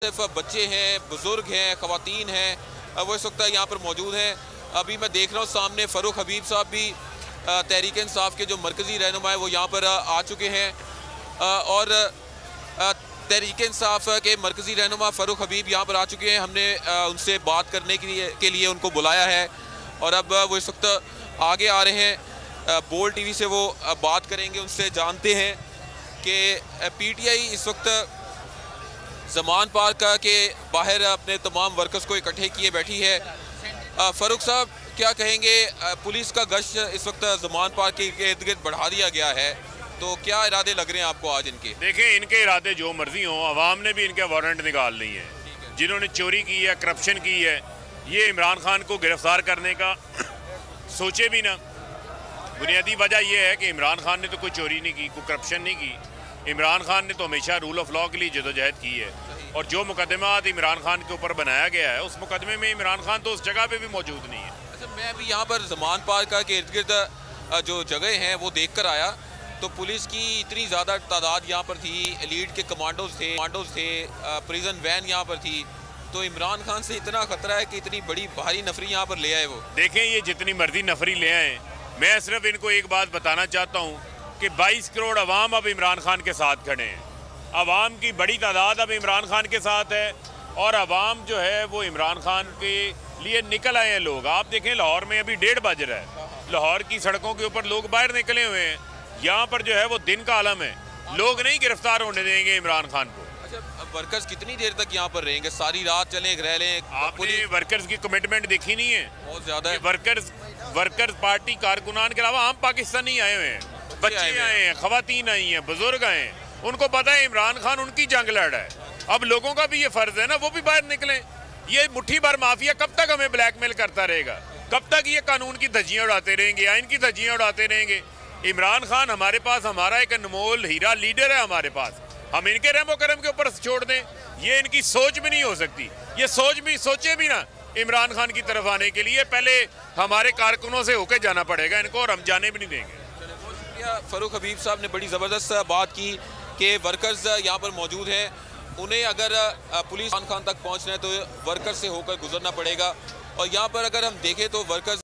सिर्फ बच्चे हैं, बुजुर्ग हैं, ख़वातीन हैं, वो इस वक्त यहाँ पर मौजूद हैं। अभी मैं देख रहा हूँ सामने फ़ारूक हबीब साहब भी तहरीक इंसाफ के जो मरकज़ी रहनुमा है वो यहाँ पर आ चुके हैं और तहरीक इंसाफ के मरकज़ी रहनुमा फ़ारूक हबीब यहाँ पर आ चुके हैं। हमने उनसे बात करने के लिए उनको बुलाया है और अब वो इस वक्त आगे आ रहे हैं। बोल टीवी से वो बात करेंगे, उनसे जानते हैं कि पीटीआई इस वक्त ज़मान पार्क के बाहर अपने तमाम वर्कर्स को इकट्ठे किए बैठी है। फ़ारूक साहब क्या कहेंगे, पुलिस का गश्त इस वक्त ज़मान पार्क के इर्द गिर्द बढ़ा दिया गया है, तो क्या इरादे लग रहे हैं आपको आज इनके? देखिए, इनके इरादे जो मर्जी हों, अवाम ने भी इनके वारंट निकाल लिए हैं। जिन्होंने चोरी की है, करप्शन की है, ये इमरान खान को गिरफ्तार करने का सोचे भी ना। बुनियादी वजह यह है कि इमरान खान ने तो कोई चोरी नहीं की, कोई करप्शन नहीं की। इमरान खान ने तो हमेशा रूल ऑफ लॉ के लिए जदोजहद की है और जो मुकदमात इमरान खान के ऊपर बनाया गया है उस मुकदमे में इमरान खान तो उस जगह पे भी मौजूद नहीं है। अच्छा, मैं भी यहाँ पर ज़मान पार्क के इर्द गिर्द जो जगह हैं वो देख कर आया, तो पुलिस की इतनी ज़्यादा तादाद यहाँ पर थी, एलीट के कमांडोज थे, प्रिजन वैन यहाँ पर थी, तो इमरान खान से इतना खतरा है कि इतनी बड़ी भारी नफरी यहाँ पर ले आए वो। देखें, ये जितनी मर्जी नफरी ले आए, मैं सिर्फ इनको एक बात बताना चाहता हूँ कि 22 करोड़ अवाम अब इमरान खान के साथ खड़े हैं। अवाम की बड़ी तादाद अब इमरान खान के साथ है और अवाम जो है वो इमरान खान के लिए निकल आए हैं लोग। आप देखें, लाहौर में अभी 1:30 बज रहा है, लाहौर की सड़कों के ऊपर लोग बाहर निकले हुए हैं। यहाँ पर जो है वो दिन का आलम है, लोग नहीं गिरफ्तार होने देंगे इमरान खान को। अच्छा, वर्कर्स कितनी देर तक यहाँ पर रहेंगे? सारी रात चलें, रह लें? आपने वर्कर्स की कमिटमेंट देखी नहीं है? बहुत ज़्यादा है। वर्कर्स पार्टी कारकुनान के अलावा आम पाकिस्तानी आए हुए हैं, बच्चे आए हैं, खवातीन आई हैं, बुजुर्ग आए हैं। उनको पता है इमरान खान उनकी जंग लड़ रहा है। अब लोगों का भी ये फर्ज है ना, वो भी बाहर निकलें। ये मुट्ठी भर माफिया कब तक हमें ब्लैकमेल करता रहेगा? कब तक ये कानून की धज्जियां उड़ाते रहेंगे, आइन की धज्जियां उड़ाते रहेंगे? इमरान खान हमारे पास, हमारा एक अनमोल हीरा लीडर है हमारे पास, हम इनके रहमो करम के ऊपर छोड़ दें? ये इनकी सोच भी नहीं हो सकती। ये सोचे भी ना इमरान खान की तरफ आने के लिए पहले हमारे कारकुनों से होकर जाना पड़ेगा इनको, और हम जाने भी नहीं देंगे। फ़ारूक हबीब साहब ने बड़ी ज़बरदस्त बात की कि वर्कर्स यहाँ पर मौजूद हैं, उन्हें अगर पुलिस खान तक पहुँचना है तो वर्कर्स से होकर गुजरना पड़ेगा। और यहाँ पर अगर हम देखें तो वर्कर्स